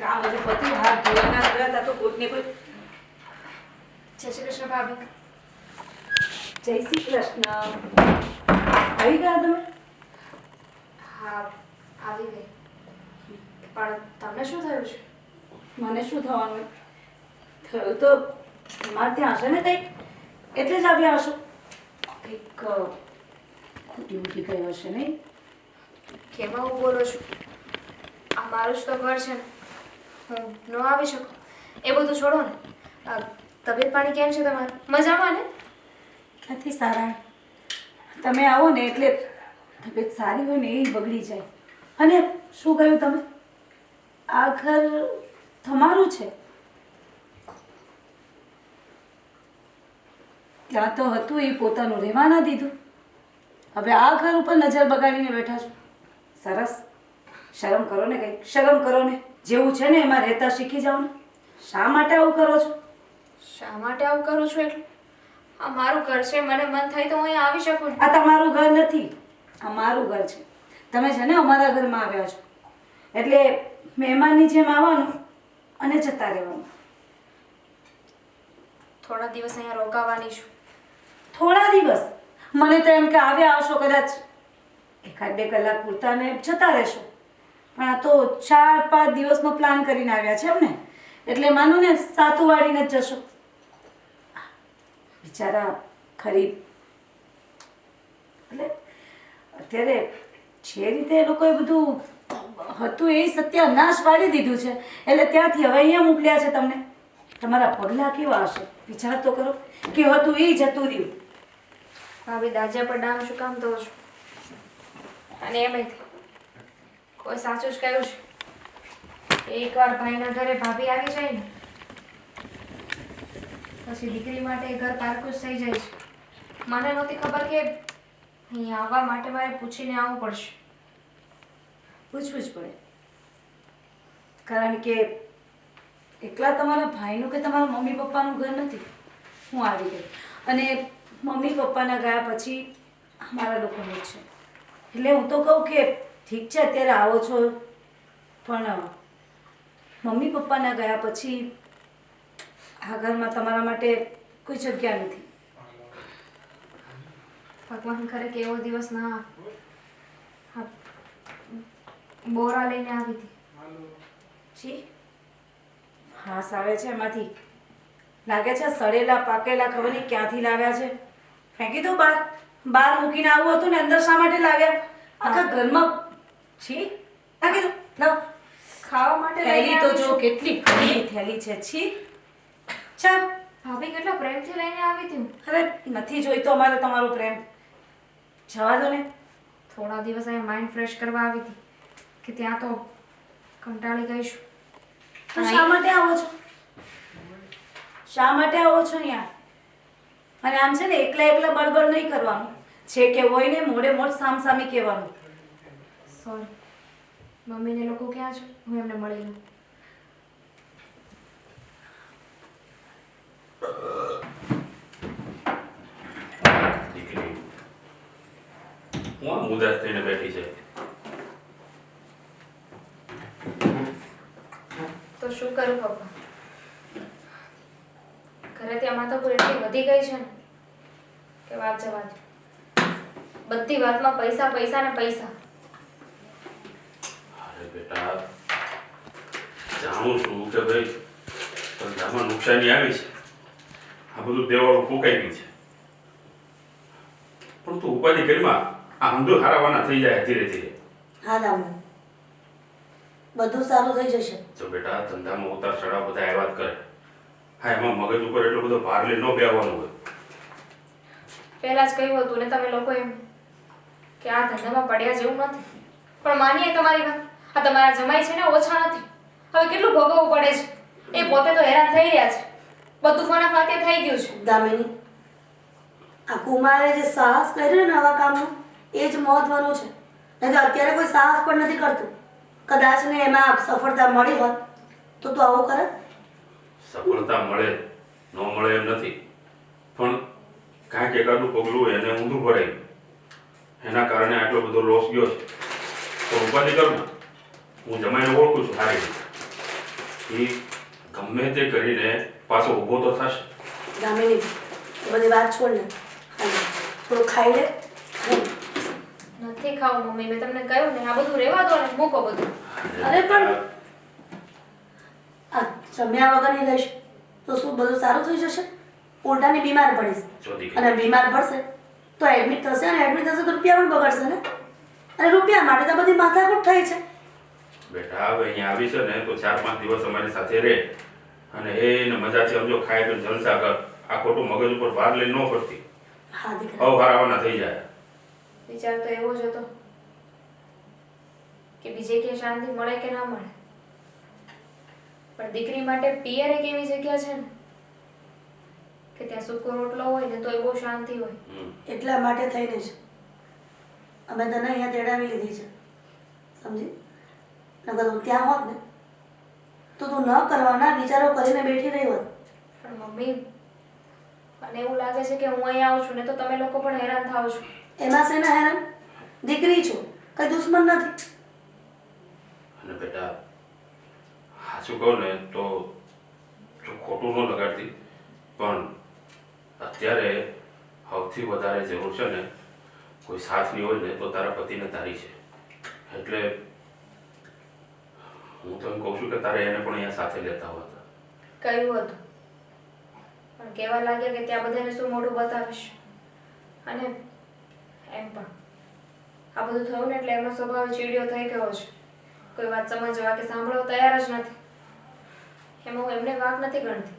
કામ હજુ પતિ હાથ ધોવાના રહ્યા હતા તો કોઈક ને કોઈ. જય શ્રી કૃષ્ણ ભાભી. જય શ્રી કૃષ્ણ. આવી ગયા તમે? હા આવી ગઈ. પણ તમને શું થયું છે? મને શું થવાનું? થયું તો તમારે ત્યાં હશે ને કંઈક, એટલે જ આવ્યા હશો. કંઈક ખોટી ઊંધી ગઈ હશે નહીં? કેમ આવું બોલો છો? આ મારું જ તો ઘર છે ને, હું ન આવી શકું? એ બધું છોડો ને. તબિયત પાણી કેમ છે તમારે? મજામાં ને? ક્યાંથી સારા? તમે આવો ને એટલે તબિયત સારી હોય ને એ બગડી જાય. અને શું કહ્યું તમે? આ ઘર તમારું છે? ત્યાં તો હતું એ પોતાનું રહેવા ના દીધું, હવે આ ઘર ઉપર નજર બગાડીને બેઠા છો. સરસ, શરમ કરો ને, કંઈક શરમ કરો ને. જેવું છે ને એમાં રહેતા શીખી જાઓ ને. શા માટે આવું કરો છો? શા માટે આવું કરું છું એટલે? આ મારું ઘર છે, મને મન થાય તો હું અહીં આવી શકું. આ તમારું ઘર નથી, આ મારું ઘર છે. તમે છે ને અમારા ઘરમાં આવ્યા છો એટલે મહેમાનની જેમ આવવાનું અને જતા રહેવાનું. થોડા દિવસ અહીંયા રોકાવાની છું. થોડા દિવસ? મને તો એમ કે આવ્યા આવશો કદાચ 1-2 કલાક પૂરતા ને જતા રહેશો, પણ આ તો 4-5 દિવસનો પ્લાન કરીને આવ્યા છે એમ ને? એટલે માનો ને સાતું વાળીને જ જશો. બિચારા ખરી એટલે અત્યારે જે રીતે એ લોકોએ બધું હતું એ સત્યાનાશ વાળી દીધું છે, એટલે ત્યાંથી હવે અહીંયા મોકલ્યા છે તમને. તમારા પગલાં કેવા હશે વિચાર તો કરો. કે હતું એ જતું રહ્યું. ભાભી દાજા પર ડામ શું કામ દો છો? અને એમ કોઈ સાચું જ કહ્યું છે, એકવાર ભાઈના ઘરે ભાભી આવી જાય ને પછી દીકરી માટે એ ઘર પારકું જ થઈ જાય છે. મને નહોતી ખબર કે અહીંયા આવવા માટે મારે પૂછીને આવવું પડશે. પૂછવું જ પડે, કારણ કે એકલા તમારા ભાઈનું કે તમારા મમ્મી પપ્પાનું ઘર નથી. હું આવી ગઈ અને મમ્મી પપ્પાના ગયા પછી અમારા લોકોનું જ છે. એટલે હું તો કહું કે ઠીક છે અત્યારે આવો છો, પણ મમ્મી પપ્પાના ગયા પછી આ ઘરમાં તમારા માટે કોઈ જગ્યા નથી. ભગવાન કરે કે એવો દિવસ ના આવે. હા, બોરા લઈને આવી હતી. જી હાસ આવે છે એમાંથી. લાગે છે સડેલા પાકેલા ખબર નહીં ક્યાંથી લાવ્યા છે. ફેંકી દો બહાર. બહાર મૂકીને આવું હતું ને અંદર શા માટે લાવ્યા? આખા ઘરમાં છી નાખી દો. લાવ ખાવા માટે થેલી લઈને તો આવી જો છું. કેટલી ઘણી થેલી છે. છી ચાલ. ભાભી કેટલા પ્રેમથી લઈને આવી હતી હું. હવે નથી જોઈતો અમારે તમારો પ્રેમ. જવા દો ને. થોડા દિવસ અહીંયા માઇન્ડ ફ્રેશ કરવા આવી હતી કે ત્યાં તો કંટાળી ગઈ છું. તો શા માટે આવો છો? શા માટે આવો છો અહીંયા? અને આમ છે ને એકલા એકલા બળબડ નહીં કરવાનું. છે કે હોય ને મોડે મોડ સામસામી કહેવાનું. સોરી, મમ્મીને લોકો ક્યાં છે? હું એમને મળી લઉં. દીકરી હું આમ ઉદાસ થઈને બેઠી છે. તો શું કરું પપ્પા? ઘરેથી આ માથાકૂટ એટલી વધી ગઈ છે ને કે વાત જવા દો. બધી વાતમાં પૈસા પૈસા ને પૈસા. અરે બેટા, જાણું છું કે ભાઈ ધંધામાં નુકસાની આવી છે, આ બધું દેવાળું ફૂંકાઈ ગયું છે, પણ તું ઉપાધિ કરીમાં આ હંધુ હારાવાના થઈ જાય ધીરે ધીરે. હા દામુ, બધું સારું થઈ જશે. જો બેટા, ધંધામાં ઉતાર ચઢાવ બધા આવ્યા જ કરે. હા, એમાં મગજ ઉપર એટલો બધો ભાર લઈ ન બેવાનું હોય. પહેલા જ કહ્યું હતું ને તમે લોકો એમ કે આ ધંધામાં પડ્યા જેવું નથી. પણ માનીએ તમારી વાત, આ તમારા જમાઈ છે ને ઓછા નથી. હવે કેટલું ભોગવવું પડે છે. એ પોતે તો હેરાન થઈ રહ્યા છે. બધું ફોના ફાતે થઈ ગયું છે. દામિની, આ કુમારે જે સાહસ કર્યું ને આવા કામનું એ જ મહત્વનું છે. નહીં તો અત્યારે કોઈ સાહસ પણ નથી કરતું. કદાચ ને એમાં સફળતા મળી હોત તો તું આવું કરે? સફળતા મળે ન મળે એમ નથી, પણ કાંઈક એકાદું પગલું એને ઊંધું ભરાયું, એના કારણે આટલો બધો લોસ ગયો છે. તો ઉપાધિ કરું ને, હું જમાઈને ઓળખું છું સારી રીતે. એ ગમે તે કરીને પાછો ઊભો તો થશે. દામિની એ બધી વાત છોડ ને. હાલો, થોડું ખાઈ લે. નથી ખાવું મમ્મી, મેં તમને કહ્યું ને આ બધું રહેવા દો ને, મૂકો બધું. અરે પણ આ જમ્યા વગરની રહીશ તો શું બધું સારું થઈ જશે? ઉલટાની બીમાર પડીશ. જો દીકરી, અને બીમાર પડશે તો એડમિટ થશે, અને એડમિટ થશે તો રૂપિયા પણ બગડશે ને. અને રૂપિયા માટે તો બધી માથાકૂટ થઈ છે. બેટા હવે અહીંયા આવી છે ને તો 4-5 દિવસ અમારી સાથે રહે અને એને મજાથી સમજો, ખાય તો જલસા કર. આ ખોટું મગજ ઉપર ભાર લઈને ન ફરતી. હા દીકરા, અવહારાવાના થઈ જાય. વિચાર તો એવો જ હતો કે બીજે ક્યાંય શાંતિ મળે કે ના મળે, પણ દીકરી માટે પિયર એક એવી જગ્યા છે ને કે ત્યાં સૂકો રોટલો હોય ને તો એ બહુ શાંતિ હોય. એટલા માટે થઈને જ અમે તને અહીંયા તેડાવી લીધી છે, સમજી? નકર તું ત્યાં હોત ને તો તું ન કરવાના વિચારો કરીને બેઠી રહી હોત. પણ મમ્મી, મને એવું લાગે છે કે હું અહીં આવું છું ને તો તમે લોકો પણ હેરાન થાવ છો. એમાં શેના હેરાન? દીકરી છું, કઈ દુશ્મન નથી. અને બેટા સાચું કહું ને તો જો ખોટું ન લગાડતી, પણ અત્યારે સૌથી વધારે જરૂર છે ને કોઈ સાથની હોય ને તો તારા પતિને તારી છે. એટલે હું તો એમ કહું છું કે તારે એને પણ અહીંયા સાથે લેતા હોતા. કહ્યું હતું પણ કહેવા લાગ્યા કે ત્યાં બધાને શું મોઢું બતાવીશ, અને એમ પણ આ બધું થયું ને એટલે એમનો સ્વભાવ ચીડિયો થઈ ગયો છે. કોઈ વાત સમજવા કે સાંભળવા તૈયાર જ નથી. એમાં હું એમને વાંક નથી ગણતી,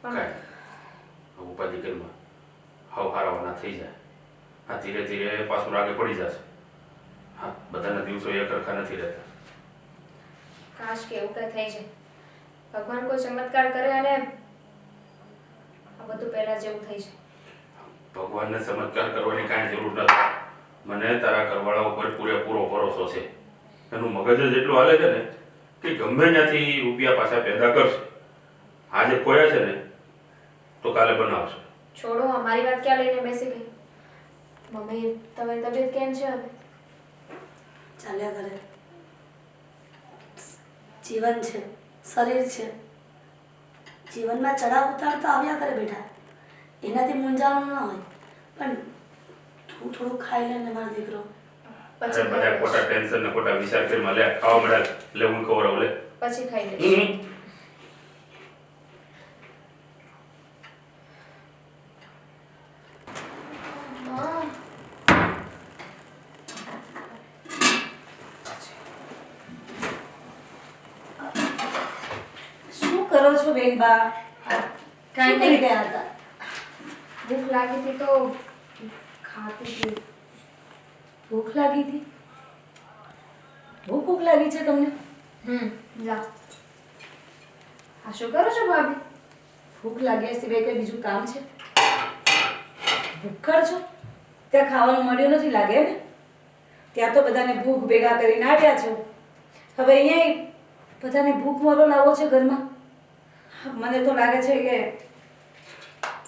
પણ કાંઈ ઉપાધિ કરીમાં હવહારાવાના થઈ જાય. આ ધીરે ધીરે પાછું રાગે પડી જશે. હા, બધાના દિવસો એક સરખા નથી રહેતા. કાશ કે એવું કંઈ થઈ જાય, ભગવાન કોઈ ચમત્કાર કરે અને આ બધું પહેલા જેવું થઈ જાય. ભગવાનને ચમત્કાર કરવાની કાંઈ જરૂર નથી. મને તારા ઘરવાળા ઉપર પૂરેપૂરો ભરોસો છે. એનું મગજ જ એટલું હાલે છે ને કે ગમે ત્યાંથી રૂપિયા પાછા પેદા કરશે. આજે ખોયા છે ને તો કાલે બનાવશે. છોડો, અમારી વાત ક્યાં લઈને બેસી ગઈ. મમ્મી, તમારી તબિયત કેમ છે હવે? ચાલ્યા કરે. જીવન છે, શરીર છે, જીવનમાં ચડાવ ઉતાર તો આવ્યા કરે બેટા, એનાથી મૂંઝાવાનું ન હોય. પણ તું થોડું ખાઈ લે ને મારો દીકરો. અરે બધા ખોટા ટેન્શન ને ખોટા વિચાર કરીમાં લે ખાવા મળે લે હું ખવડાવું લે. પછી ખાઈ લઈશ. શું કરો છો બેનબા? કાંઈ શું કરી નહીં. ગયા હતા? ભૂખ લાગી હતી તો ખાતી હતી. ભૂખ લાગી હતી? બહુ ભૂખ લાગી છે તમને? જા. આ શું કરો છો ભાભી? ભૂખ લાગ્યા સિવાય કઈ બીજું કામ છે? ભૂખ્ખડ છો? ત્યાં ખાવાનું મળ્યું નથી લાગે ને? ત્યાં તો બધાને ભૂખ ભેગા કરીને આવ્યા છો. હવે અહીંયા બધાને ભૂખ મોરો લાવો છે ઘરમાં. મને તો લાગે છે કે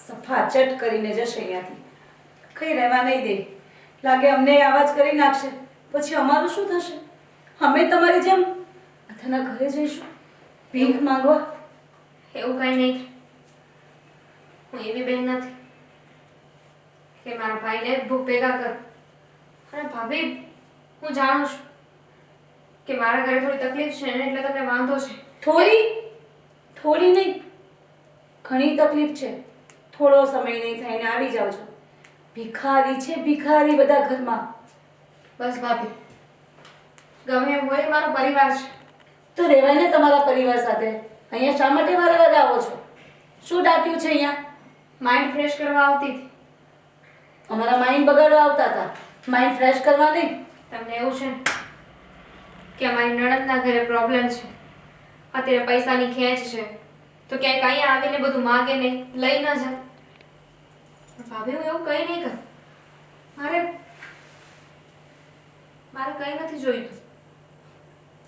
સફા ચટ કરીને જશે અહીંયાથી. કઈ રહેવા નહીં દે. લાગે અમને આવાજ કરી નાખશે. પછી અમારું શું થશે? અમે તમારી જેમ બધાના ઘરે જઈશું ભીખ માંગવા. એવું કાંઈ નહીં. હું એવી બેન નથી કે મારા ભાઈને જ ભૂખ ભેગા કર. અને ભાભી, હું જાણું છું કે મારા ઘરે થોડી તકલીફ છે ને એટલે તમને વાંધો છે. થોડી નહીં, ઘણી તકલીફ છે. થોડો સમય નહીં થઈને આવી જાવ છો. ભિખારી છે ભિખારી બધા ઘરમાં. બસ ભાભી, ગમે એમ હોય, મારો પરિવાર છે. તો રહેવાય ને તમારા પરિવાર સાથે. અહીંયા શા માટે વારે વારે આવો છો? શું દાટ્યું છે અહીંયા? માઇન્ડ ફ્રેશ કરવા આવતી હતી. અમારા માઇન્ડ બગાડવા આવતા હતા, માઇન્ડ ફ્રેશ કરવા નહીં. તમને એવું છે ને કે અમારી નણંદના ઘરે પ્રોબ્લેમ છે, અત્યારે પૈસાની ખેંચ છે, તો ક્યાંક અહીંયા આવીને બધું માગે નહીં, લઈ ન જાય. પણ ભાભી, હું એવું કંઈ નહીં કર. મારે કંઈ નથી જોઈતું.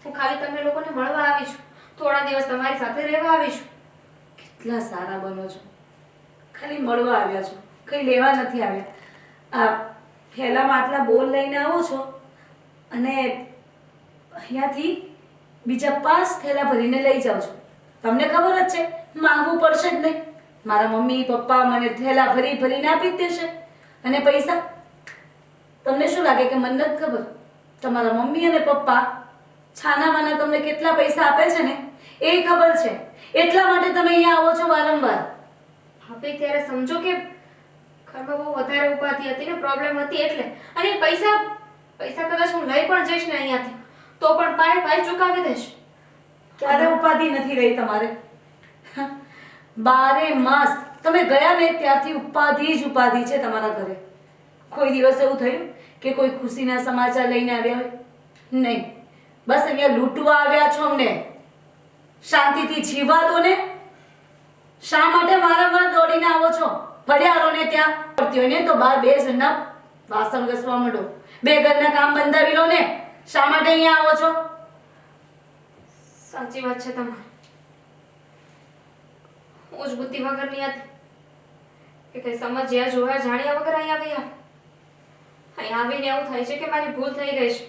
હું ખાલી તમને લોકોને મળવા આવી છું, થોડા દિવસ તમારી સાથે રહેવા આવી છું. કેટલા સારા બનો છો. ખાલી મળવા આવ્યા છો, કંઈ લેવા નથી આવ્યા. આ થેલામાં આટલા બોલ લઈને આવો છો અને અહીંયાથી બીજા 5 થેલા ભરીને લઈ જાઉં છું. તમને ખબર જ છે માંગવું પડશે જ નહીં. મારા મમ્મી પપ્પા મને થેલા ભરી ભરીને આપી જ દેશે. અને પૈસા તમને શું લાગે કે મને નથી ખબર? તમારા મમ્મી અને પપ્પા છાનામાના તમને કેટલા પૈસા આપે છે ને એ ખબર છે. એટલા માટે તમે અહીંયા આવો છો વારંવાર. ભાભી ત્યારે સમજો કે ઘરમાં બહુ વધારે ઉપાધિ હતી ને પ્રોબ્લેમ હતી એટલે. અને પૈસા કદાચ હું લઈ પણ જઈશ ને અહીંયાથી તો પણ પાય ચૂકાવી દઈશ. ક્યારે ઉપાધિ નથી રહી તમારે. 12 માસ તમે ગયા ને ત્યારથી ઉપાધિ જ ઉપાધિ છે તમારા ઘરે. કોઈ દિવસ એવું થયું કે કોઈ ખુશીના સમાચાર લઈને આવ્યા હોય? નહીં. બસ અહીંયા લૂંટવા આવ્યા છો અમને. શાંતિથી જીવવા દો ને. શા માટે વારંવાર દોડીને આવો છો? પડ્યા રહો ને ત્યાં. પડતી હોય ને તો બહાર 2 જણના વાસણ ઘસવા માંડો. 2 ઘરના કામ બંધાવી લો ને. શા માટે અહીંયા આવો છો? સાચી વાત છે તમારી. હું જ બુદ્ધિ વગરની હતી કે કઈ સમજ્યા જોયા જાણ્યા વગર અહીંયા ગયા. અહીંયા આવીને એવું થાય છે કે મારી ભૂલ થઈ ગઈ છે.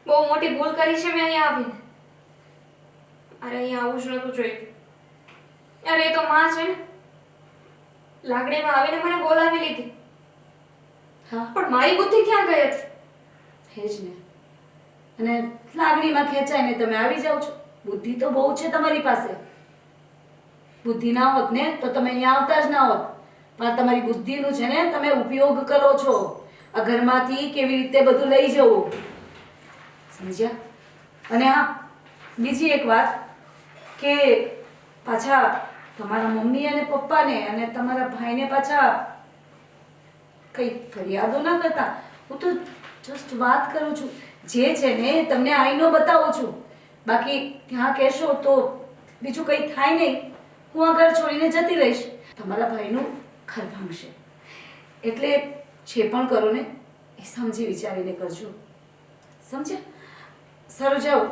બહુ મોટી ભૂલ કરી છે મેં અહીંયા આવીને. અરે અહીંયા આવું જ નહોતું જોયું. અરે એ તો માં છે ને, લાગણીમાં આવીને મને બોલાવી લીધી. હા પણ મારી બુદ્ધિ ક્યાં ગઈ હતી? હે જ ને. અને લાગણીમાં ખેંચાઈને તમે આવી જાઓ છો. બુદ્ધિ તો બહુ છે તમારી પાસે. બુદ્ધિ ના હોત ને તો તમે અહીંયા આવતા જ ના હોત. પણ તમારી બુદ્ધિનું છે ને તમે ઉપયોગ કરો છો. આ ઘરમાંથી કેવી રીતે બધું લઈ જવું, સમજ્યા? અને હા, બીજી એક વાત કે પાછા તમારા મમ્મી અને પપ્પાને અને તમારા ભાઈને પાછા કઈ ફરિયાદો ના કરતા. હું તો જસ્ટ વાત કરું છું. જે છે ને તમને આઈનો બતાવું છું. બાકી ત્યાં કહેશો તો બીજું કંઈ થાય નહીં. હું આ ઘર છોડીને જતી રહીશ. તમારા ભાઈનું ઘર ભાંગશે. એટલે જે પણ કરો ને એ સમજી વિચારીને કરજો. સમજ્યા? સારું જાઓ.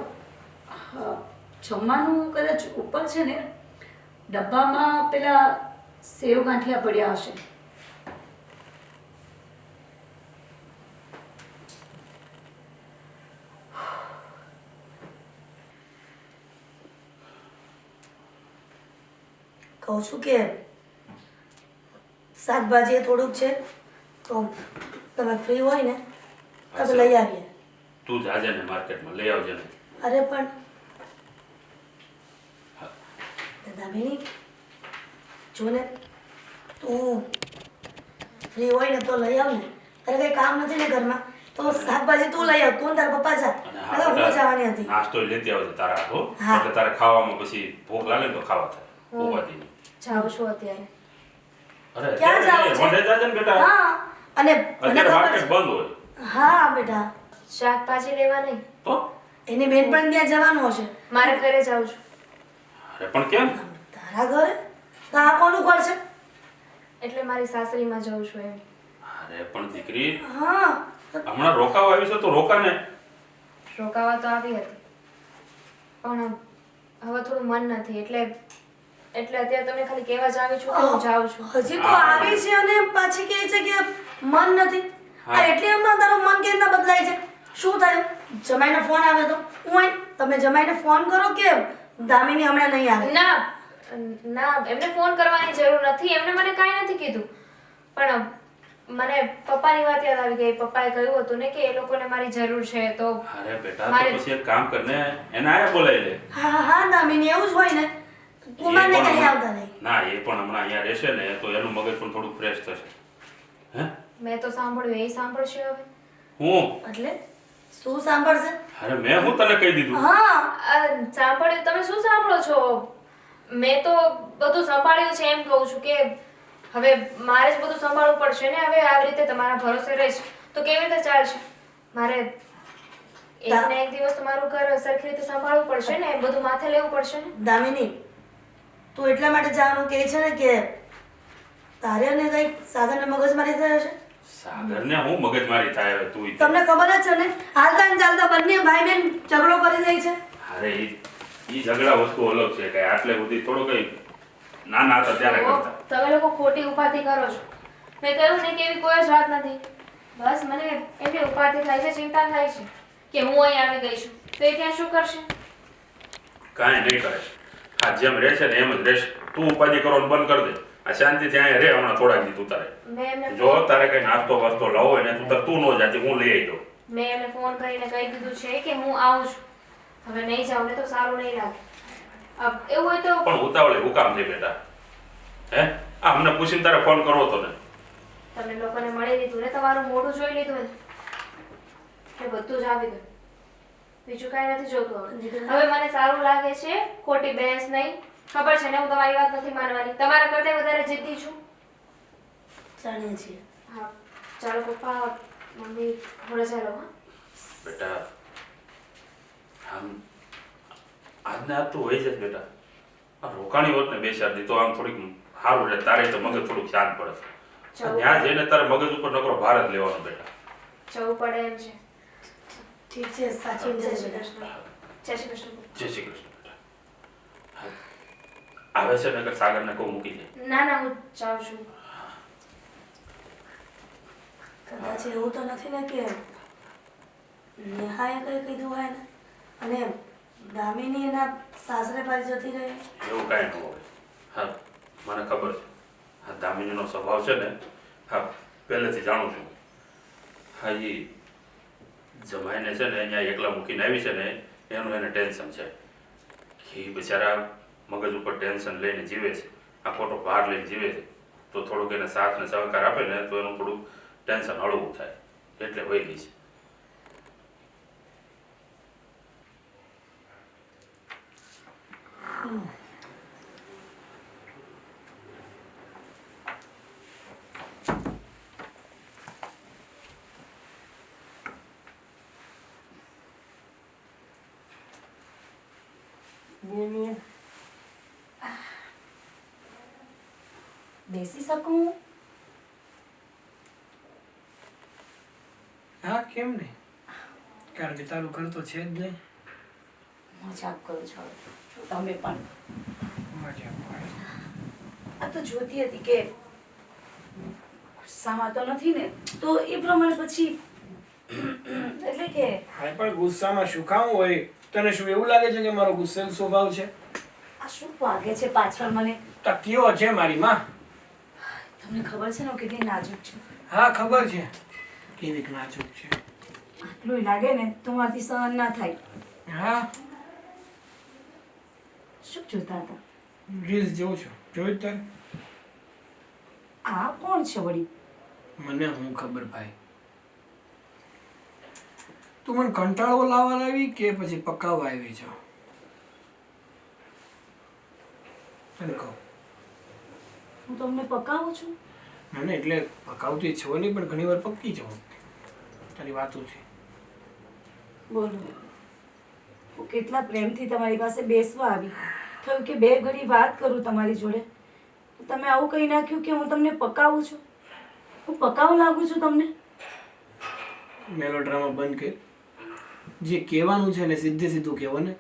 જમવાનું કદાચ ઉપર છે ને ડબ્બામાં પેલા સેવ ગાંઠિયા પડ્યા હશે. કહું છું કે શાકભાજી એ થોડુંક છે તો તમે ફ્રી હોય ને તો લઈ આવીએ. તું જાજે ને માર્કેટમાં લઈ આવજે ને. અરે પણ દામિની જો ને તું ફ્રી હોય ને તો લઈ આવ ને. તારે કઈ કામ નથી ને ઘરમાં તો શાકભાજી તું લઈ આવ. તું ને તારા પપ્પા જા. અને હું જવાની હતી. નાસ્તો લેતી આવજે તારા હાથો. હા. એટલે તારે ખાવામાં પછી ભૂખ લાગે ને તો ખાવા થાય. ઉપાધિ નહીં. જાઉં છું અત્યારે. અરે ક્યાં જાવું છે? રોંઢે જાજે ને બેટા. હા અને મને અત્યારે ખબર માર્કેટ છે. બંધ હોય હા બેટા શાકભાજી લેવા નહીં, તો. એની બેન પણ ત્યાં જવાનું હશે. મારે ઘરે જાઉં છું. અરે પણ કેમ? તારા ઘરે તો આ કોનું ઘર છે? એટલે મારી સાસરીમાં જાઉં છું એમ. અરે પણ દીકરી હા હમણાં રોકાવા આવી છે તો રોકા ને. રોકાવા તો આવી હતી પણ હવે થોડું મન નથી એટલે અત્યારે તમને ખાલી કહેવા જ આવી છું કે હું જાઉં છું. હજી તો આવી છે અને પાછી કહે છે કે મન નથી. હા. એટલે હમણાં તારું મન કેવી રીતના બદલાય છે? શું થયું? જમાઈનો ફોન આવ્યો તો હું આઈ. તમે જમાઈને ફોન કરો કે દામિની હમણાં નહીં આવે. ના એમને ફોન કરવાની જરૂર નથી. એમને મને કાંઈ નથી કીધું. પણ મને પપ્પાની વાત યાદ આવી ગઈ. પપ્પાએ કહ્યું હતું ને કે એ લોકોને મારી જરૂર છે તો અરે બેટા તો પછી એક કામ કર ને એને આયા બોલાવી લે. હા હા દામિની એવું જ હોય ને. કુમારને એ પણ કઈ હમણાં- આવતા નહીં. ના એ પણ હમણાં અહીંયા રહેશે ને તો એનું મગજ પણ થોડું ફ્રેશ થશે. હે મેં તો સાંભળ્યું એ સાંભળશે હવે. હું એટલે શું સાંભળશે? અરે મેં હું તને કહી દીધું. હા સાંભળ્યું? તમે શું સાંભળો છો? મેં તો બધું સંભાળ્યું છે એમ કહું છું કે હવે મારે જ બધું સંભાળવું પડશે ને. હવે આવી રીતે તમારા ભરોસે રહીશ તો કેવી રીતે ચાલશે? મારે એક ને એક દિવસ તો મારું ઘર સરખી રીતે સંભાળવું પડશે ને. બધું માથે લેવું પડશે ને. દામિની તું એટલા માટે જવાનું કહે છે ને કે તારે ને કઈ સાગરને મગજમારી થયો છે. સાગરને હું મગજમારી થાય હવે તું ઈ. તમને ખબર જ છે ને હાલતા ને ચાલતા બંને ભાઈ બેન ઝઘડો કરી દે છે. અરે ઈ ઝઘડા વસ્તુ અલગ છે કઈ આટલે બધી થોડો કઈ નાના હતા ત્યારે તો કરતા. તમે લોકો ખોટી ઉપાધિ કરો છો. મેં કહ્યું ને કે એવી કોઈ જ વાત નથી. બસ મને એમની ઉપાધિ થાય છે, ચિંતા થાય છે કે હું અહીં આવી ગઈ છું તો એ ત્યાં શું કરશે? કાંઈ નહીં કરે. હા જેમ રહે છે ને એમ જ રહેશે. તું ઉપાધિ કરવાનું બંધ કરી દે. આ શાંતિથી અહીંયા રહે હમણાં થોડાક દી તું તારે. મેં એમને જો તારે કઈ નાસ્તો વાસ્તો લાવો હોય ને તું ન જાતી, હું લઈ આવી દઉં. મેં એમને ફોન કરીને કહી દીધું છે કે હું આવું છું. હવે નહીં જાઉં ને તો સારું નહીં લાગે. એવું હોય તો પણ ઉતાવળે હું કામ છે બેટા? હે આ અમને પૂછીને તારે ફોન કરવો હતો ને? તમે લોકોને મળી લીધું ને, તમારું મોઢું જોઈ લીધું ને, એ બધું જ આવી ગયું. બીજું કાંઈ નથી જોતું હવે. હવે મને સારું લાગે છે, ખોટી બહેસ નહીં. ખબર છે ને હું તમારી વાત નથી માનવાની. તમારા કરતાં વધારે જિદ્દી છું. જાણીએ છીએ. હા ચાલો પપ્પા મમ્મી ઘરે ચાલો. હા બેટા આમ આજને આજ તું હોય જ બેટા. આ રોકાણી હોત ને 2-4 દી તો આમ થોડીક સારું રહે. તારે તો મગજ થોડુંક શાંત પડે. ત્યાં જઈને તારે મગજ ઉપર નકરો ભાર જ લેવાનો બેટા. જવું પડે એમ છે. ઠીક છે, સાચવીને જય જજો શ્રી બેટા. કૃષ્ણ. જય શ્રી કૃષ્ણ. જય શ્રી કૃષ્ણ બેટા. હા. આવે છે ને સાગરને કહું મૂકી દે. ના ના હું જાઉં છું. કદાચ એવું તો નથી ને કે નેહાએ કંઈ કીધું હોય ને અને દામિની એના સાસરે પાછી જતી રહે? એવું કાંઈ ન હોય. હા મને ખબર છે. હા દામિનીનો સ્વભાવ છે ને, હા પહેલેથી જાણું છું. હા એ જમાઈને છે ને અહીંયા એકલા મૂકીને આવી છે ને એનું એને ટેન્શન છે કે એ બિચારા મગજ ઉપર ટેન્શન લઈને જીવે છે. આ ખોટો ભાર લઈને જીવે છે. તો થોડુંક એને સાથ ને સહકાર આપે ને તો એનું થોડુંક ટેન્શન હળવું થાય. એટલે વહી ગઈ છે. બોલો. બેસી શકું? હા કેમ નહીં, કારણ કે તારું ઘર તો છે જ નહીં. મજાક કરું છો તમે પણ. મજા આવે. આ તો જોતી હતી કે ગુસ્સામાં તો નથી ને, તો એ પ્રમાણે પછી એટલે કે હા પણ ગુસ્સામાં શું કામ હોય? તને શું એવું લાગે છે કે મારો ગુસ્સેલ સ્વભાવ છે? આ શું વાગે છે પાછળ મને? તો કેવો છે મારી માં? તમને ખબર છે ને હું કેટલી નાજુક છું. હા ખબર છે કેવી નાજુક છે. આટલું લાગે ને તો મારાથી સહન ના થાય. હા શું જોતા હતા? રીલ્સ જોઉં છું. જોયું તારે? આ કોણ છે વળી? મને હું ખબર ભાઈ. તું મને કંટાળો લાવવા આવી કે પછી પકાવવા આવી છો? તને કહું. હું તમને પકાવું છું? મને એટલે પકાવતી છો નહીં પણ ઘણી વાર પકી જાઉં. તારી વાતો છે. બોલો. હું કેટલા પ્રેમથી તમારી પાસે બેસવા આવી. થયું કે 2 ઘડી વાત કરું તમારી જોડે. તમે આવું કહી નાખ્યું કે હું તમને પકાવું છું. હું પકાવવા લાગુ છું તમને? મેલોડ્રામા બંધ કર. જે કહેવાનું છે ને સીધે સીધું કહેવો ને.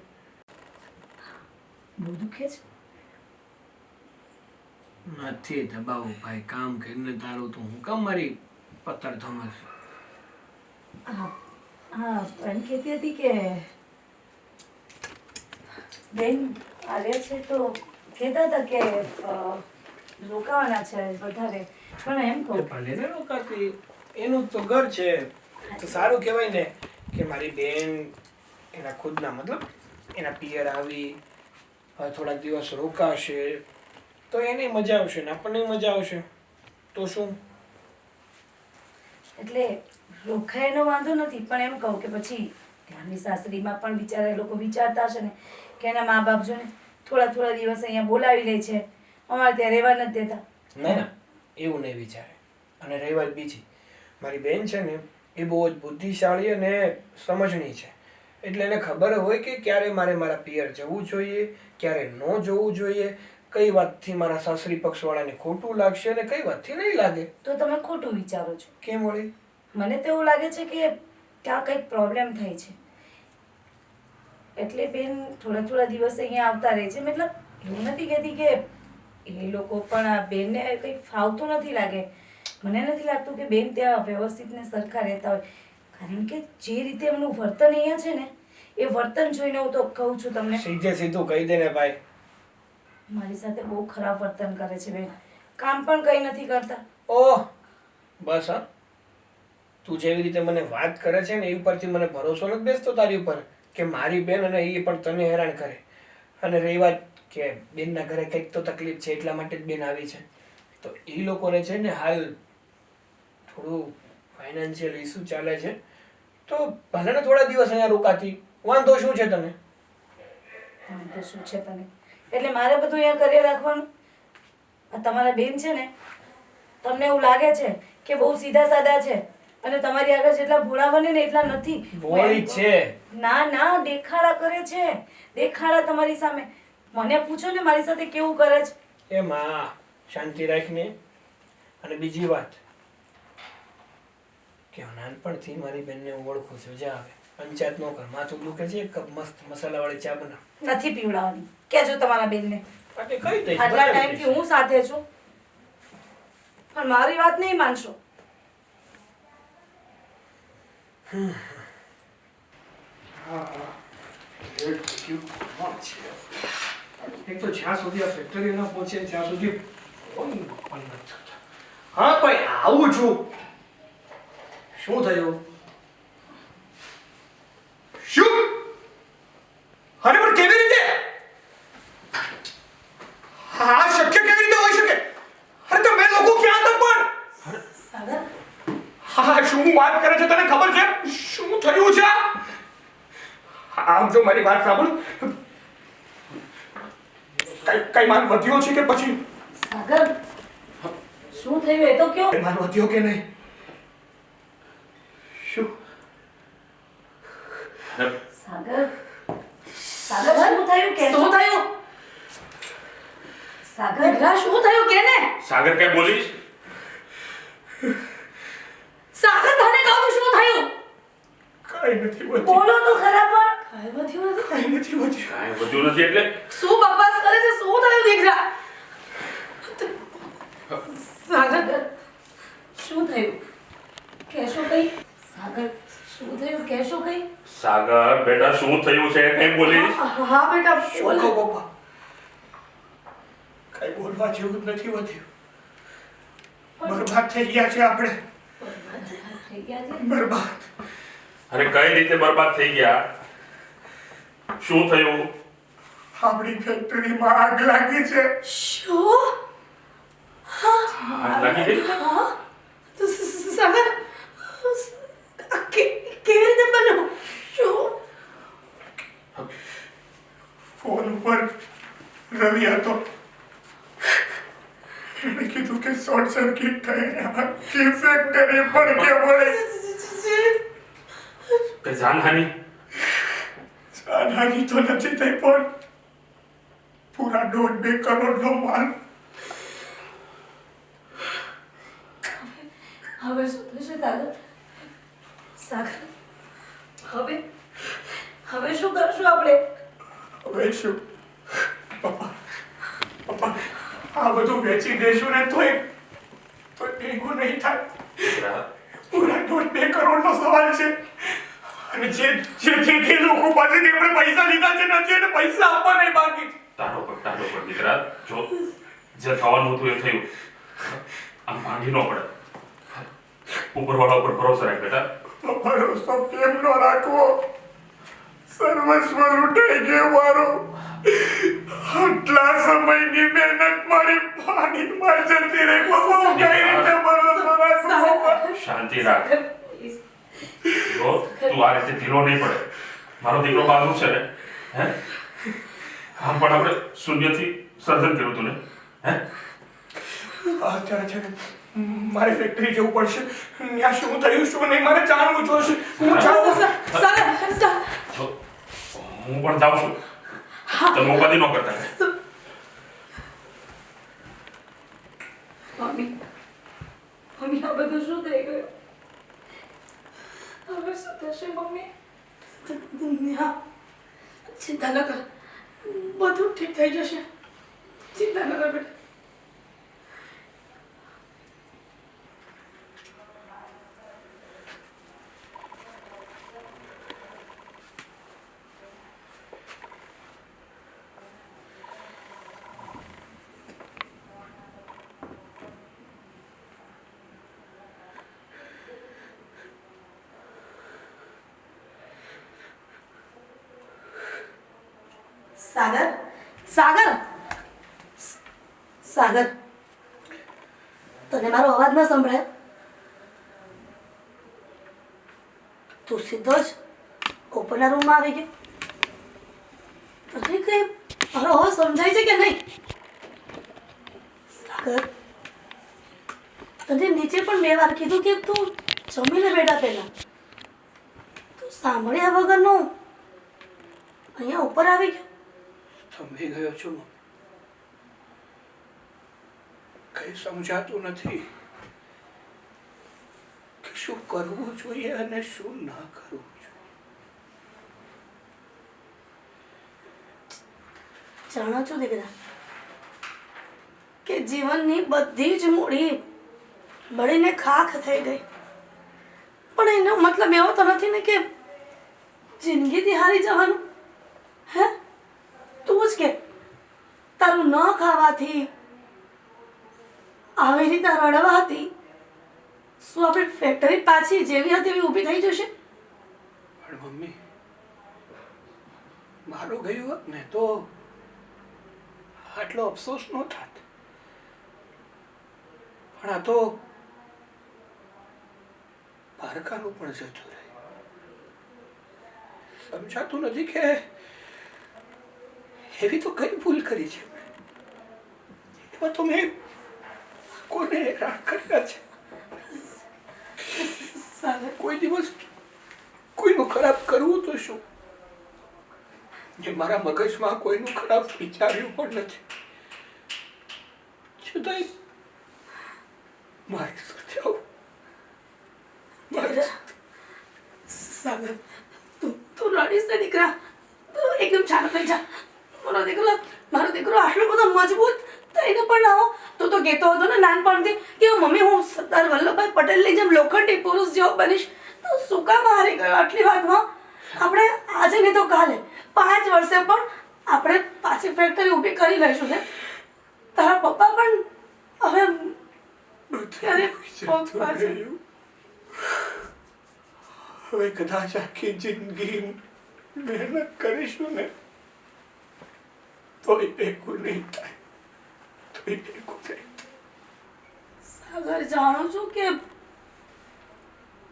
બહુ દુખે છે? નથી દબાવું ભાઈ. કામ કરીને તારું તો હું કામ મારી પત્તર થમસ. હા હા એમ કહેતી હતી કે બેન આવ્યા છે તો કહેતા હતા કે રોકાવાના છે વધારે. પણ એમ કહું ભલે ને રોકાતી, એનું તો ઘર છે તો સારું કહેવાય ને કે મારી બેન એના ખુદના મતલબ એના પિયર આવી હવે થોડાક દિવસ રોકાશે તો એને મજા આવશે ને આપણને મજા આવશે. તો શું? એટલે રોકાયનો વાંધો નથી, પણ એમ કહું કે પછી ત્યાંની સાસરીમાં પણ બિચારા એ લોકો વિચારતા હશે ને કે એના મા બાપ જો ને થોડા દિવસ અહીંયા બોલાવી લે છે, અમારે ત્યાં રહેવા નથી દેતા. ના ના એવું નહીં વિચારે. અને રહી વાત બીજી, મારી બેન છે ને એ બહુ જ બુદ્ધિશાળી અને સમજણી છે. એટલે એને ખબર હોય કે ક્યારે મારે મારા પિયર જવું જોઈએ, ક્યારે ન જવું જોઈએ, કઈ વાતથી મારા સાસરી પક્ષવાળાને ખોટું લાગશે અને કઈ વાતથી નહીં લાગે. તો તમે ખોટું વિચારો છો. કેમ વળી? મને તો એવું લાગે છે કે ત્યાં કંઈક પ્રોબ્લેમ થાય છે, એટલે બેન થોડા દિવસ અહીંયા આવતા રહે છે. મતલબ એવું નથી કહેતી કે એ લોકો પણ આ બેનને કંઈક ફાવતું નથી લાગે. મને નથી લાગતું કે બેન ત્યાં વ્યવસ્થિત ને સરખા રહેતા હોય, કારણ કે જે રીતે એમનું વર્તન અહીંયા છે ને એ વર્તન જોઈને હું તો કહું છું તમને સીધે સીધું કહી દે ને ભાઈ. મારી સાથે બહુ ખરાબ વર્તન કરે છે બેન કામ પણ કંઈ નથી કરતા ઓહ બસ હા, તું જેવી રીતે મને વાત કરે છે ને એ ઉપરથી મને ભરોસો નથી બેસતો તારી ઉપર કે મારી બેન અને એ પણ તને હેરાન કરે. અને રહી વાત કે બેનના ઘરે કંઈક તો તકલીફ છે એટલા માટે જ બેન આવી છે, તો એ લોકોને છે ને હાલ થોડું ફાઇનાન્શિયલ ઇસ્યુ ચાલે છે, તો ભલે ને થોડા દિવસ અહીંયા રોકાતી, વાંધો શું છે તને? તો શું છે તને એટલે મારે બધું અહીંયા કરી રાખવાનું? આ તમારા બેન છે ને તમને એવું લાગે છે કે બહુ સીધા સાદા છે અને તમારી આગળ જેટલા ભોળા બને ને એટલા નથી. ભોળી છે. ના ના દેખાડા કરે છે, દેખાડા તમારી સામે. મને પૂછો ને મારી સાથે કેવું કરે છે. એ માં શાંતિ રાખને. અને બીજી વાત કે હું નાનપણથી મારી બેનને હું ઓળખું છું. જા આવે પંચાયત નો કર, માથું દુખે છે, એક કપ મસ્ત મસાલાવાળી ચા બનાવ. નથી પીવડાવવાની, કહેજો તમારા બેનને. એટલે કહી દઈશ. આટલા બરાબર ટાઈમથી કહીશ. હું સાથે છું પણ મારી વાત નહીં માનશો. હા હા લેટ થયું કોણ છે? એક તો જ્યાં સુધી આ ફેક્ટરી ન પહોંચે ત્યાં સુધી ફોન પણ નથી થતો. હા ભાઈ આવું છું. શું થયું? શું? અરે પણ કેવી રીતે? હા શક્ય કેવી રીતે હોઈ શકે? અરે તમે લોકો ક્યાં હતા પણ? સાગર હા શું વાત કરે છે, તને ખબર છે શું થયું છે? આમ જો મારી વાત સાંભળ, કઈ માન વધ્યો છે કે પછી? સાગર શું થયું એ તો કયો. કઈ માન વધ્યો કે નહીં? શું? સાગર સાગર શું થયું કે શું થયું? સાગર મેઘરા શું થયું કે ને? સાગર કઈ બોલીશ? સાગર તને કહું શું થયું? કઈ નથી વધ્યું. બોલો તો ખરા પણ. કાંઈ વધ્યું નથી. કઈ નથી વધ્યું. કાંઈ વધ્યું નથી એટલે શું બકવાસ કરે છે? શું થયું દીકરા? સાગર શું થયું કહેશો કઈ. સાગર શું થયું કહેશો કઈ. સાગર બેટા શું થયું છે કઈ બોલીશ? હા બેટા શું બોલ. કહું પપ્પા? કઈ બોલવા જેવું જ નથી વધ્યું. બરબાદ થઈ ગયા છે આપણે. થઈ ગયા છે. બરબાદ. અરે કઈ રીતે બરબાદ થઈ ગયા? શું થયું? આપણી ફેક્ટરીમાં આગ લાગી છે. શું? આગ લાગી ગઈ? હા? તો સાગર કેવી રીતે બન્યું? શું? ફોન ઉપર રવિ હતો. એણે કીધું કે શોર્ટ સર્કિટ થઈને આખી ફેક્ટરી પડકે પડી. કઈ જાનહાની? જાનહાની તો નથી થઈ પણ પૂરા 1.5-2 કરોડનો માલ. હવે શું થશે સાગર. સાગર હવે હવે શું કરશું આપણે. હવે શું? પપ્પા પપ્પા આ બધું વેચી દેશું ને તોય ભેગું નહીં થાય. દીકરા, પૂરા 1.5-2 કરોડનો સવાલ છે. અને જે લોકો પાસેથી આપણે પૈસા લીધા છે નથી એને પૈસા આપવાના બાકી છે. તારો પર દીકરા, જો જે થવાનું હતું એ થયું. આમ ભાંગી ન પડે. ઉપરવાળા ઉપર ભરોસો રાખ બેટા. ભરોસો કેમ નો રાખવો? સર્વસ્વ લૂંટાઈ ગયો મારો. આટલા સમયની મહેનત મારી પાણીમાં જતી રહી. બાપા હું કઈ રીતે ભરોસો રાખવો? શાંતિ રાખ. જો તું આ રીતે ઢીલો નહીં પડે. મારો દીકરો બહાદુર છે ને, હે? આમ પણ આપણે શૂન્યથી સર્જન કર્યું હતું ને, હે? અત્યારે છે ને મારે ફેક્ટરી જવું પડશે. ત્યાં શું થયું શું નહીં મારે જાણવું જોઈશે. હું જાઉં. સાગર જો હું પણ જાઉં છું. તમે ઉપાધિ ન કરતા. મમ્મી મમ્મી આ બધું શું થઈ ગયું. હવે શું થશે મમ્મી. હા ચિંતા ન કર, બધું ઠીક થઈ જશે. ચિંતા ન કર બેટા. સાગર સાગર સાગર તને મારો અવાજ ન સંભળાય? તું સીધો જ ઉપરના રૂમમાં આવી ગયો. તને કઈ મારો અવાજ સમજાય છે કે નહીં? સાગર તને નીચે પણ 2 વાર કીધું કે તું જમીને બેઠા પહેલા. તું સાંભળ્યા વગરનો અહીંયા ઉપર આવી ગયો. થંભી ગયો છું. કઈ સમજાતું નથી કે શું કરવું જોઈએ અને શું ના કરવું જોઈએ. જાણો છો દીકરા કે જીવનની બધી જ મૂડી બળીને ખાખ થઈ ગઈ, પણ એનો મતલબ એવો તો નથી ને કે જિંદગીથી હારી જવાનું. હે તું જ કે તારું ન ખાવાથી આવી રીતે રડવાથી શું આપણી ફેક્ટરી પાછી જેવી હતી એવી ઊભી થઈ જશે? પણ મમ્મી, મારું ગયું હોત ને તો આટલો અફસોસ ન થાત. પણ આ તો પારકાનું પણ જતું રહ્યું. સમજાતું નથી કે એવી તો કઈ ભૂલ કરી છે એમાં તો મેં કોને હેરાન કર્યા છે? સાગર કોઈ દિવસ કોઈનું ખરાબ કરવું તો શું? જે મારા મગજમાં કોઈનું ખરાબ વિચાર્યું પણ નથી, છતાંય મારી સાથે આવું. સાગર તું રડીશ ને દીકરા, તું એકદમ શાંત થઈ જા. મારો દીકરો આટલો બધો મજબૂત થઈને પણ આવો તું તો કહેતો હતો ને નાનપણથી કે મમ્મી હું સરદાર વલ્લભભાઈ પટેલની જેમ લોખંડી પુરુષ જેવો બનીશ. તો શું કામ હારી ગયો આટલી વાતમાં? આપણે આજે નહીં તો કાલે 5 વર્ષે પણ આપણે પાછી ફેક્ટરી ઊભી કરી લઈશું ને. તારા પપ્પા પણ હવે ક્યારે પગ પાછળ હવે કદાચ આખી જિંદગી મહેનત કરીશું ને તોય ભેગું નહીં થાય. સાગર જાણું છું કે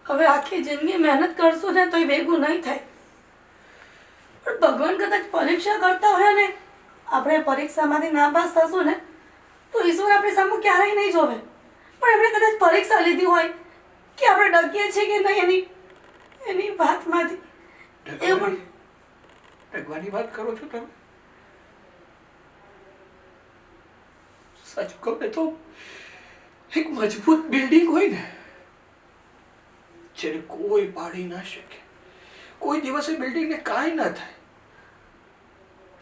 હવે આખી જિંદગી મહેનત કરશું ને તોય ભેગું નહીં થાય. પણ ભગવાન કદાચ પરીક્ષા કરતા હોય ને આપણે પરીક્ષામાંથી નાપાસ થશું ને તો ઈશ્વર આપણી સામે ક્યારેય નહીં જોવે. પણ એમણે કદાચ પરીક્ષા લીધી હોય કે આપણે ડગીએ છીએ કે નહીં એની વાતમાંથી. એ પણ ડગવાની વાત કરો છો તમે? સાચું કહું ને તો એક મજબૂત બિલ્ડિંગ હોય ને જેને કોઈ પાડી ના શકે, કોઈ દિવસે બિલ્ડિંગને કાંઈ ના થાય,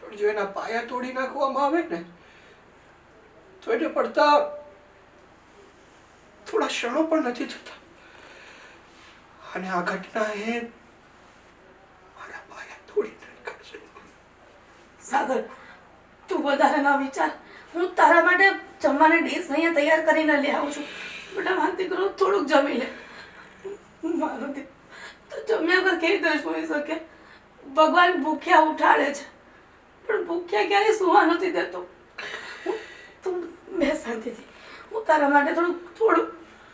પણ જો એના પાયા તોડી નાખવામાં આવે ને તો એને પડતા થોડા ક્ષણો પણ નથી થતા. અને આ ઘટના એ મારા પાયા તોડી નાખ્યા છે. સાગર તું વધારે ના વિચાર. હું તારા માટે જમવાની ડીશ અહીંયા તૈયાર કરીને લઈ આવું છું. બેટા મારો દીકરો થોડુંક જમી લે. મારો દીકરો તો જમ્યા વગર કેવી રીતે સૂઈ શકે? ભગવાન ભૂખ્યા ઉઠાડે છે પણ ભૂખ્યા ક્યારેય સુવા નથી દેતો. તું બે શાંતિથી, હું તારા માટે થોડું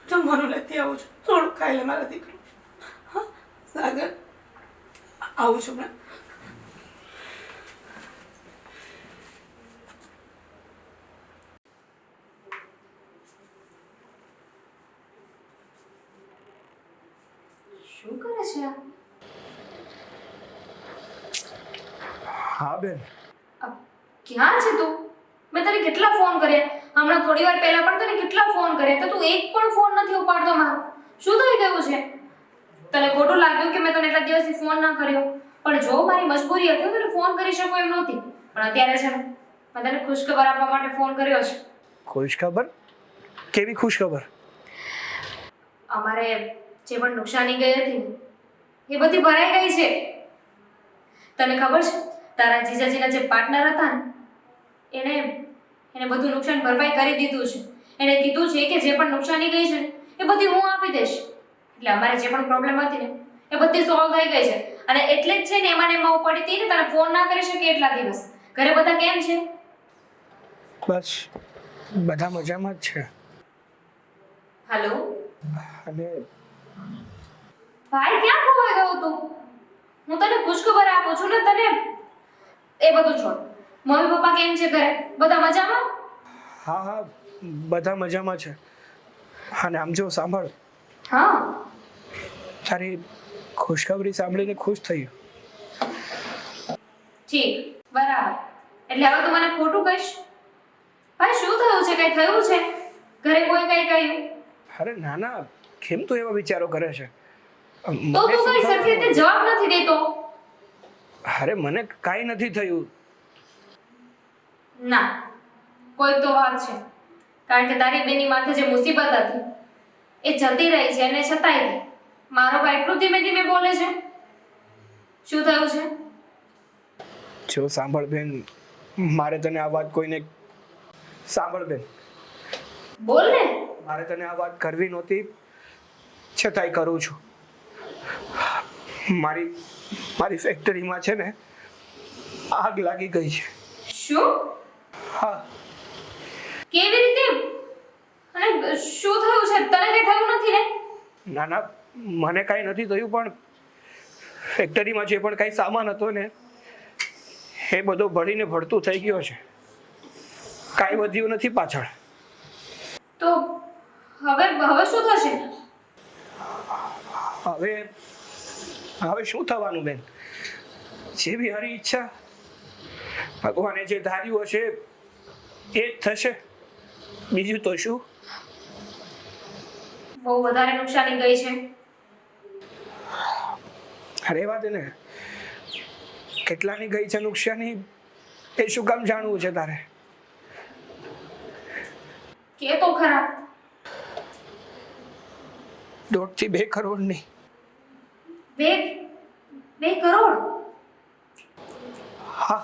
જમવાનું લેતી આવું છું. થોડુંક ખાઈ લે મારા દીકરો. હા સાગર આવું છું મેં. શું કરે છે આ? હા બેન, ક્યાં છે તું? મેં તને કેટલા ફોન કર્યા, હમણાં થોડી વાર પહેલા પણ તને કેટલા ફોન કર્યા, તો તું એક પણ ફોન નથી ઉપાડતો મારો. શું થઈ ગયું છે? તને ખોટું લાગ્યું કે મેં તને એટલા દિવસથી ફોન ના કર્યો? પણ જો મારી મજબૂરી હતી તને ફોન કરી શકું એમ નહોતી, પણ અત્યારે છે ને મેં તને ખુશખબર આપવા માટે ફોન કર્યો છે. ખુશખબર? કેવી ખુશખબર? અમારે જે પણ નુકસાની ગઈ હતી ને એ બધી ભરાઈ ગઈ છે. તને ખબર છે તારા જીજાજીના જે પાર્ટનર હતા ને એને બધું નુકસાન ભરપાઈ કરી દીધું છે. એને કીધું છે કે જે પણ નુકસાની ગઈ છે ને એ બધી હું આપી દઈશ. એટલે અમારે જે પણ પ્રોબ્લેમ હતી ને એ બધી સોલ્વ થઈ ગઈ છે. અને એટલે જ છે ને એમાં ઉપાડી હતી ને તને ફોન ના કરી શકી એટલા દિવસ. ઘરે બધા કેમ છે? બસ બધા મજામાં જ છે. હાલો અને ભાઈ, ક્યાં ખોવાઈ ગયો તું? હું તને ખુશખબર આપું છું ને તને. એ બધું છોડ. મમ્મી પપ્પા કેમ છે ઘરે? બધા મજામાં? હા હા, બધા મજામાં છે. અને આમ જો સાંભળ, હા. તારી ખુશખબરી સાંભળીને ખુશ થયું. ઠીક, બરાબર. એટલે હવે તું મને ખોટું કહીશ? ભાઈ, શું થયું છે? કઈ થયું છે? ઘરે કોઈ કઈ કહ્યું? અરે ના ના, કેમ તું એવા વિચારો કરે છે? તો મને તું શું કઈ સરખી રીતે થવાનું? જવાબ નથી દેતો. અરે મને કાંઈ નથી થયું. ના, કોઈ તો વાત છે. કારણ કે તારી બેની માથે જે મુસીબત હતી એ જતી રહી છે અને છતાંય તે મારો ભાઈ એટલું ધીમે ધીમે બોલે છે. શું થયું છે? જો સાંભળ બેન, મારે તને આ વાત કોઈને સાંભળ બેન, બોલ ને. મારે તને આ વાત કરવી નહોતી, છતાંય કરું છું. મારી ફેક્ટરીમાં છે ને આગ લાગી ગઈ છે. શું? હા, કેવી રીતે? અને શું થયું છે? તને કઈ થયું નથી ને? ના ના, મને કાંઈ નથી થયું, પણ ફેક્ટરીમાં જે પણ કાંઈ સામાન હતો ને એ બધો ભળીને ભળતું થઈ ગયો છે. કાંઈ વધ્યું નથી પાછળ. તો હવે શું થશે? હવે શું થવાનું બેન? જે બી હારી ઈચ્છા, ભગવાને જે ધાર્યું હશે એ જ થશે. બીજું તો શું? બહુ વધારે નુકસાની ગઈ છે. રહેવા દે ને. કેટલાની ગઈ છે નુકસાની એ શું કામ જાણવું છે તારે? કે તો ખરા. 1.5 થી 2 કરોડની. 2 કરોડ? હા,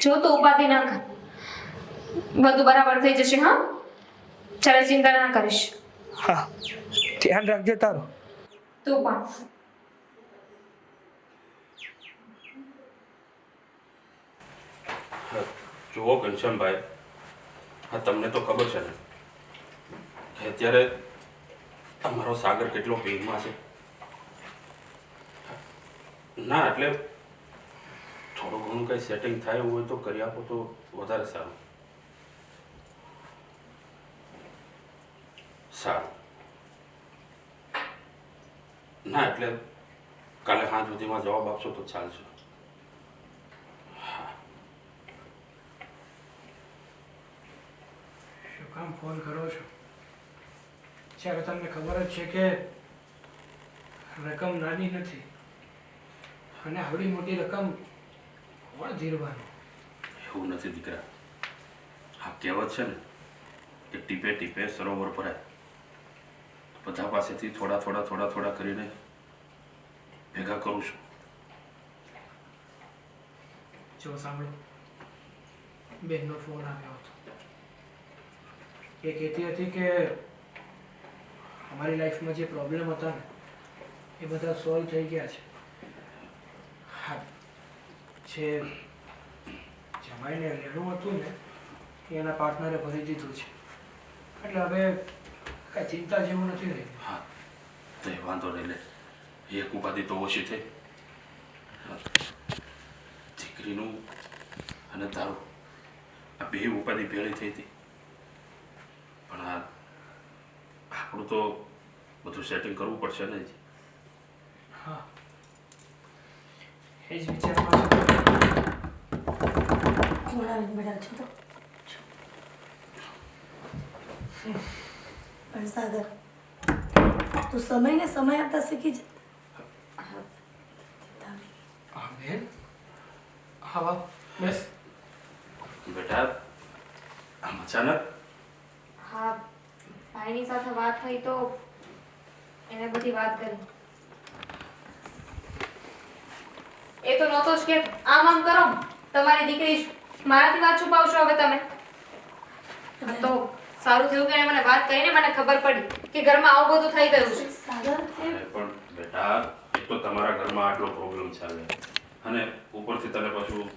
જો તો ઉપાધિ ના કર. બધું બરાબર થઈ જશે. હા, ચાલે, ચિંતા ના કરીશ. હા, ધ્યાન રાખજે તારું. તું પણ. જુઓ ઘનશ્યામભાઈ, હા તમને તો ખબર છે ને કે અત્યારે તમારો સાગર કેટલો પેનમાં છે. ના એટલે થોડું ઘણું કંઈ સેટિંગ થાય એવું હોય તો કરી આપો તો વધારે સારું. સારું. ના એટલે કાલે સાંજ સુધીમાં જવાબ આપશો તો ચાલશે. શું કામ ફોન કરો છો? જ્યારે તમને ખબર જ છે કે રકમ નાની નથી, અને આવડી મોટી રકમ કોણ ધીરવાનું? એવું નથી દીકરા. આ કહેવત છે ને કે ટીપે ટીપે સરોવર ભરાય. બધા પાસેથી થોડા થોડા થોડા થોડા કરીને ભેગા કરું છું. જો સાંભળો, બેનનો ફોન આવ્યો હતો. એ કહેતી હતી કે અમારી લાઈફમાં જે પ્રોબ્લેમ હતા ને એ બધા સોલ્વ થઈ ગયા છે. હા, જે જમાઈને લેણું હતું ને એ એના પાર્ટનરે ભરી દીધું છે. એટલે હવે કાંઈ ચિંતા જેવું નથી રહી. હા તો એ વાંધો નહીં લે. એક ઉપાધિ તો ઓછી થઈ. દીકરીનું અને તારું આ બે ઉપાધિ ભેળી થઈ હતી. પણ આ આપણું તો બધું સેટિંગ કરવું પડશે ને. હા, એ જ વિચારમાં છે. થોડા મિનિટ બેઠા છો તો પણ સાગર, તું સમયને સમય આપતા શીખી જા. હા બેન, હા બસ. બેટા આમ અચાનક હા, ભાઈની સાથે વાત થઈ તો એને બધી વાત કરી. એ તો નહોતો જ કે આમ કરો તમારી દીકરી મારાથી વાત છુપાવશો હવે તમે. હા, તો સારું થયું કે એણે મને વાત કરીને મને ખબર પડી કે ઘરમાં આવું બધું થઈ ગયું છે. સાગર, પણ બેટા એક તો તમારા ઘરમાં આટલો પ્રોબ્લેમ ચાલે અને ઉપરથી તને પાછું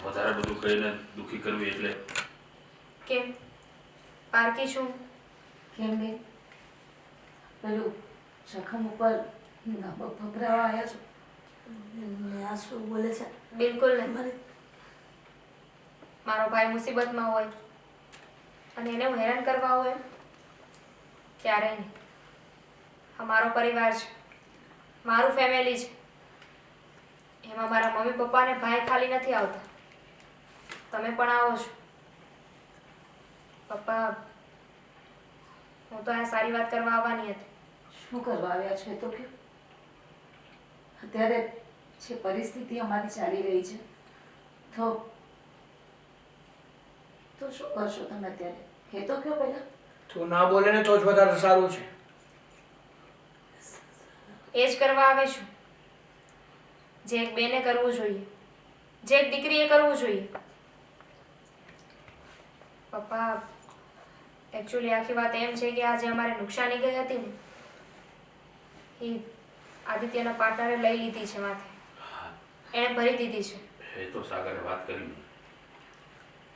વધારે બધું કહીને દુઃખી કરવી એટલે કેમ પારકી છું? કેમ બેન પેલું જખમ ઉપર ભભરાવા આવ્યા છો? ને આ શું બોલે છે બિલકુલ નહીં. મને મારો ભાઈ મુસીબતમાં હોય અને એને હું હેરાન કરવા હોય ક્યારેય નહીં. આ મારો પરિવાર છે, મારું ફેમિલી છે. એમાં મારા મમ્મી પપ્પા અને ભાઈ ખાલી નથી આવતા, તમે પણ આવો છો. પપ્પા, હું તો આ સારી વાત કરવા આવવાની હતી. શું કરવા આવ્યા છો એ તો કે અત્યારે જે પરિસ્થિતિ અમારી ચાલી રહી છે તો શું કરશો તમે અત્યારે એ તો કયો પહેલા. તું ના બોલે ને તો જ વધારે સારું છે. એ જ કરવા આવે છું જે એક બેને કરવું જોઈએ, જે એક દીકરીએ કરવું જોઈએ. પપ્પા, એકચ્યુઅલી આખી વાત એમ છે કે આજે અમારે નુકસાની ગઈ હતી ને એ આદિત્યના પાર્ટનરે લઈ લીધી છે માથે, એણે ભરી દીધી છે. એ તો સાગરે વાત કરી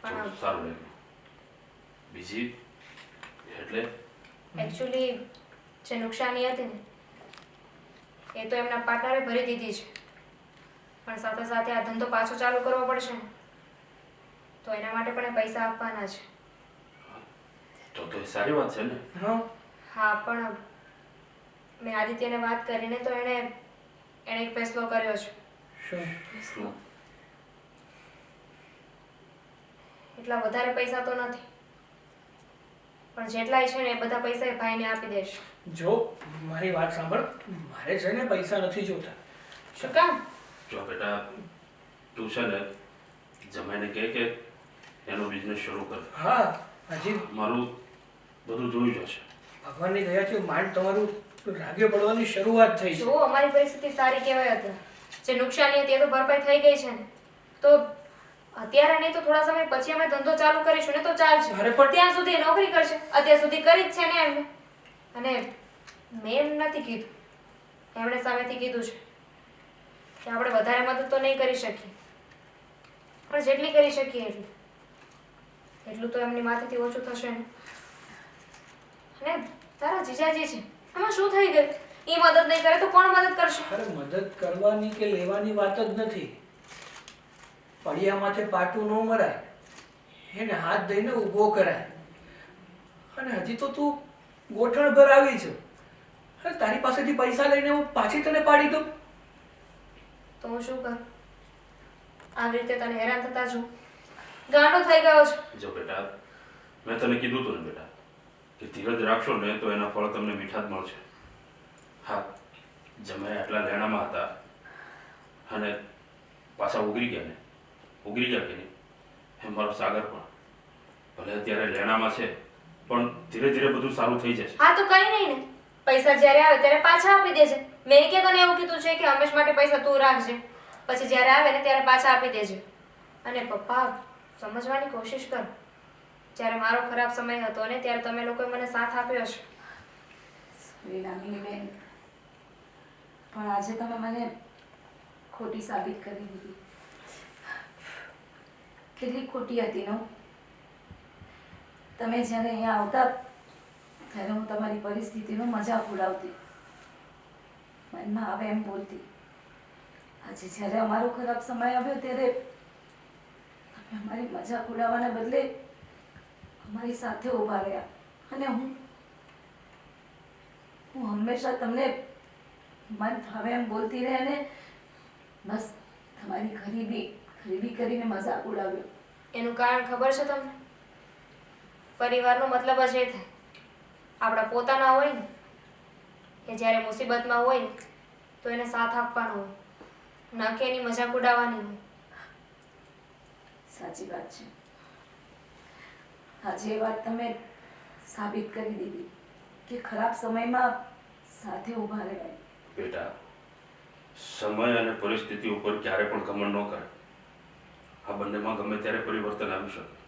પણ થોડું સારું લાગ્યું. બીજી એટલે એકચ્યુઅલી જે નુકસાની હતી ને એ તો એમના પાર્ટનરે ભરી દીધી છે, પણ સાથે સાથે આ ધંધો પાછો ચાલુ કરવો પડશે ને તો એના માટે પણ એ પૈસા આપવાના છે. તો એ સારી વાત છે ને. હા, હા, પણ મેં આદિત્યને વાત કરીને તો એણે એક ફેસલો કર્યો છે. શું? એટલા વધારે પૈસા તો નથી, પણ જેટલાય છે ને એ બધા પૈસા એ ભાઈને આપી દેશે. જો મારી વાત સાંભળ, મારે છે ને પૈસા નથી જોતા. શું કામ? જો બેટા તું છે ને જમાઈને કહે કે એનો બિઝનેસ શરૂ કર. હા, હજી મારું બધું જોઈ જશે. ભગવાનની દયાથી માંડ તમારું રાગે પડવાની શરૂઆત થઈ છે. જો અમારી પરિસ્થિતિ સારી કહેવાય હતી, જે નુકસાની હતી એ તો ભરપાઈ થઈ ગઈ છે ને, તો અત્યારે નહીં તો થોડા સમય પછી અમે ધંધો ચાલુ કરીશું ને તો ચાલશે. અરે પણ ત્યાં સુધી એ નોકરી કરશે, અત્યાર સુધી કરી જ છે ને એમને. અને મેં એમ નથી કીધું, એમણે સામેથી કીધું છે કે આપણે વધારે મદદ તો નહીં કરી શકીએ, પણ જેટલી કરી શકીએ એટલું તો એમની માથેથી ઓછું થશે ને. અને તારા જીજાજી છે, એમાં શું થઈ ગયું? એ મદદ નહીં કરે તો કોણ મદદ કરશે? અરે મદદ કરવાની કે લેવાની વાત જ નથી. પડિયા માથે પાટું ન મરાય, એને હાથ દઈને ઊભો કરાય. અને હજી તો તું ગોઠણ ભર આવી છે. અરે તારી પાસેથી પૈસા લઈને હું પાછી તને પાડી દઉં. તો હું શું કરું? આવી રીતે તને હેરાન થતા છું ગાંડો થઈ ગયો છે. જો બેટા મેં તને કીધું હતું ને બેટા કે ધીરજ રાખશો ને તો એના ફળ તમને મીઠા જ મળશે. હા, જમાઈ આટલા લેણામાં હતા અને પાછા ઉગરી ગયા કે નહીં એમ મારો સાગર પણ ભલે અત્યારે લેણામાં છે પણ ધીરે ધીરે બધું સારું થઈ જશે. હા તો કઈ નહીં ને, પૈસા જ્યારે આવે ત્યારે પાછા આપી દેજે. મેં કે તને એવું કીધું છે કે હંમેશ માટે પૈસા તું રાખજે, પછી જ્યારે આવે ને ત્યારે પાછા આપી દેજે. અને પપ્પા, સમજવાની કોશિશ કર, જ્યારે મારો ખરાબ સમય હતો ને ત્યારે તમે લોકોએ મને સાથ આપ્યો છે. નાની બેન, પણ આજે તમે મને ખોટી સાબિત કરી દીધી. કેટલી ખોટી હતી નો. તમે જ્યારે અહીંયા આવતા ત્યારે હું તમારી પરિસ્થિતિનો મજાક ઉડાવતી, મનમાં આવે એમ બોલતી. આજે જ્યારે અમારો ખરાબ સમય આવ્યો ત્યારે તમે અમારી મજાક ઉડાવવાના બદલે અમારી સાથે ઊભા રહ્યા. અને હું હંમેશા તમને મન ફાવે એમ બોલતી રહે ને બસ તમારી ગરીબી કરીને મજાક ઉડાવ્યો. એનું કારણ ખબર છે તમને? પરિવારનો મતલબ જ એ થાય, આપણા પોતાના હોય ને એ જ્યારે મુસીબતમાં હોય ને તો એને સાથ આપવાનો હોય, ન કે એની મજાક ઉડાવવાની હોય. સાચી વાત છે. આજે એ વાત તમે સાબિત કરી દીધી કે ખરાબ સમયમાં સાથે ઊભા રહેવાય. બેટા સમય અને પરિસ્થિતિ ઉપર ક્યારે પણ ઘમંડ ન કરે. આ બંનેમાં ગમે ત્યારે પરિવર્તન આવી શકે.